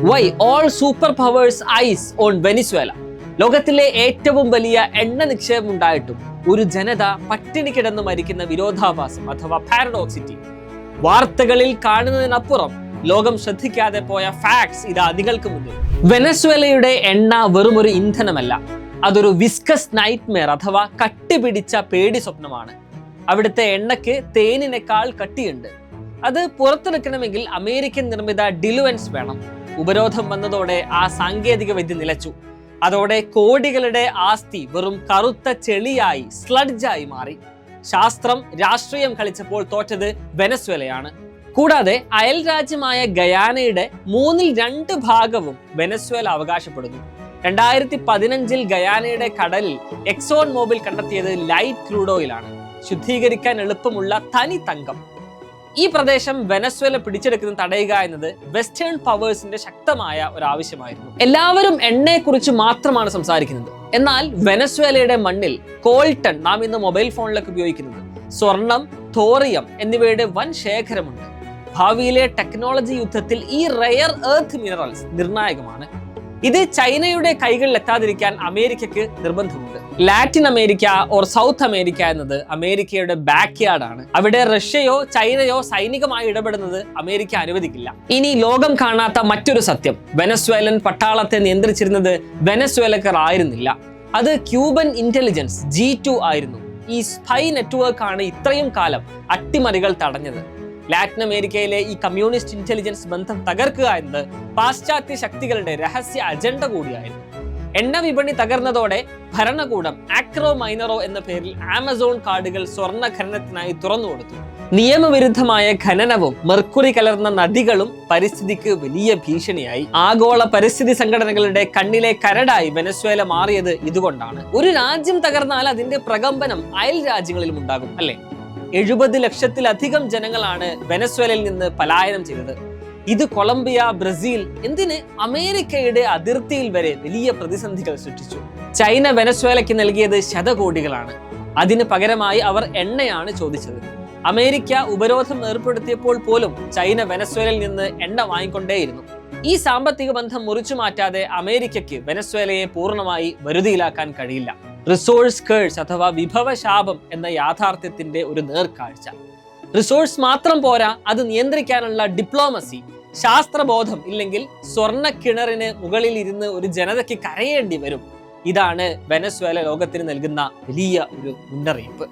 Y all super powers eyes on Venezuela. ലോകത്തിലെ ഏറ്റവും വലിയ എണ്ണ നിക്ഷേപം ഉണ്ടായിട്ടും ഒരു ജനത പട്ടിണി കിടന്ന് മരിക്കുന്ന വിരോധാഭാസം അഥവാ പാരഡോക്സിറ്റി. വാർത്തകളിൽ കാണുന്നതിനപ്പുറം ലോകം ശ്രദ്ധിക്കാതെ പോയ ഫാക്ട്സ് ഇത് അതികൾക്ക് മുന്നിൽ. വെനസ്വേലയുടെ എണ്ണ വെറും ഒരു ഇന്ധനമല്ല, അതൊരു വിസ്കസ് നൈറ്റ്മെയർ അഥവാ കട്ടിപിടിച്ച പേടി സ്വപ്നമാണ്. അവിടുത്തെ എണ്ണയ്ക്ക് തേനിനേക്കാൾ കട്ടിയുണ്ട്. അത് പുറത്തെടുക്കണമെങ്കിൽ അമേരിക്കൻ നിർമ്മിത ഡിലുവൻസ് വേണം. ഉപരോധം വന്നതോടെ ആ സാങ്കേതിക വിദ്യ നിലച്ചു. അതോടെ കോടികളുടെ ആസ്തി വെറും കറുത്ത ചെളിയായി, സ്ലഡ്ജായി മാറി. ശാസ്ത്രം രാഷ്ട്രീയം കളിച്ചപ്പോൾ തോറ്റത് വെനസ്വേലയാണ്. കൂടാതെ അയൽ രാജ്യമായ ഗയാനയുടെ 2/3 ഭാഗവും വെനസ്വേല അവകാശപ്പെടുന്നു. 2015 ഗയാനയുടെ കടലിൽ എക്സോൺ മോബിൽ കണ്ടെത്തിയത് ലൈറ്റ് ക്രൂഡ് ഓയിലാണ്, ശുദ്ധീകരിക്കാൻ എളുപ്പമുള്ള തനി തങ്കം. ഈ പ്രദേശം വെനസ്വേല പിടിച്ചെടുക്കുന്നത് തടയുക എന്നത് വെസ്റ്റേൺ പവേഴ്സിന്റെ ശക്തമായ ഒരു ആവശ്യമായിരുന്നു. എല്ലാവരും എണ്ണയെക്കുറിച്ച് മാത്രമാണ് സംസാരിക്കുന്നത്. എന്നാൽ വെനസ്വേലയുടെ മണ്ണിൽ കോൾട്ടൺ, നാം ഇന്ന് മൊബൈൽ ഫോണിലൊക്കെ ഉപയോഗിക്കുന്നത്, സ്വർണം, തോറിയം എന്നിവയുടെ വൻ ശേഖരമുണ്ട്. ഭാവിയിലെ ടെക്നോളജി യുദ്ധത്തിൽ ഈ റെയർ എർത്ത് മിനറൽസ് നിർണായകമാണ്. ഇത് ചൈനയുടെ കൈകളിൽ എത്താതിരിക്കാൻ അമേരിക്കക്ക് നിർബന്ധമുണ്ട്. Latin America or south America എന്നത് അമേരിക്കയുടെ ബാക്ക് യാർഡാണ്. അവിടെ റഷ്യയോ ചൈനയോ സൈനികമായി ഇടപെടുന്നത് അമേരിക്ക അനുവദിക്കില്ല. ഇനി ലോകം കാണാത്ത മറ്റൊരു സത്യം, വെനസ്വേലൻ പട്ടാളത്തെ നിയന്ത്രിച്ചിരുന്നത് വെനസ്വേലക്കാർ ആയിരുന്നില്ല, അത് ക്യൂബൻ ഇന്റലിജൻസ് G2 ആയിരുന്നു. ഈ സ്പൈ നെറ്റ്വർക്ക് ആണ് ഇത്രയും കാലം അട്ടിമറികൾ തടഞ്ഞത്. ലാറ്റിൻ അമേരിക്കയിലെ ഈ കമ്മ്യൂണിസ്റ്റ് ഇന്റലിജൻസ് ബന്ധം തകർക്കുക എന്നത് പാശ്ചാത്യ ശക്തികളുടെ രഹസ്യ അജണ്ട കൂടിയായിരുന്നു. എണ്ണ വിപണി തകർന്നതോടെ ഭരണകൂടം ആക്രോ മൈനറോ എന്ന പേരിൽ ആമസോൺ കാടുകൾ സ്വർണ്ണ ഖനനത്തിനായി തുറന്നു കൊടുത്തു. നിയമവിരുദ്ധമായ ഖനനവും മെർക്കുറി കലർന്ന നദികളും പരിസ്ഥിതിക്ക് വലിയ ഭീഷണിയായി. ആഗോള പരിസ്ഥിതി സംഘടനകളുടെ കണ്ണിലെ കരടായി വെനസ്വേല മാറിയത് ഇതുകൊണ്ടാണ്. ഒരു രാജ്യം തകർന്നാൽ അതിന്റെ പ്രകമ്പനം അയൽ രാജ്യങ്ങളിലും ഉണ്ടാകും, അല്ലേ? 70 ലക്ഷത്തിലധികം ജനങ്ങളാണ് വെനസ്വേലയിൽ നിന്ന് പലായനം ചെയ്തത്. ഇത് കൊളംബിയ, ബ്രസീൽ, എന്തിന് അമേരിക്കയുടെ അതിർത്തിയിൽ വരെ വലിയ പ്രതിസന്ധികൾ സൃഷ്ടിച്ചു. ചൈന വെനസ്വേലയ്ക്ക് നൽകിയത് ശതകോടികളാണ്. അതിന് പകരമായി അവർ എണ്ണയാണ് ചോദിച്ചത്. അമേരിക്ക ഉപരോധം ഏർപ്പെടുത്തിയപ്പോൾ പോലും ചൈന വെനസ്വേലയിൽ നിന്ന് എണ്ണ വാങ്ങിക്കൊണ്ടേയിരുന്നു. ഈ സാമ്പത്തിക ബന്ധം മുറിച്ചു മാറ്റാതെ അമേരിക്കയ്ക്ക് വെനസ്വേലയെ പൂർണ്ണമായി വരുതിയിലാക്കാൻ കഴിയില്ല. റിസോഴ്സ് കേഴ്സ് അഥവാ വിഭവശാപം എന്ന യാഥാർത്ഥ്യത്തിന്റെ ഒരു നേർക്കാഴ്ച. റിസോഴ്സ് മാത്രം പോരാ, അത് നിയന്ത്രിക്കാനുള്ള ഡിപ്ലോമസി, ശാസ്ത്രബോധം ഇല്ലെങ്കിൽ സ്വർണ്ണക്കിണറിന് മുകളിൽ ഇരുന്ന് ഒരു ജനതയ്ക്ക് കരയേണ്ടി വരും. ഇതാണ് വെനസ്വേല ലോകത്തിന് നൽകുന്ന വലിയ ഒരു മുന്നറിയിപ്പ്.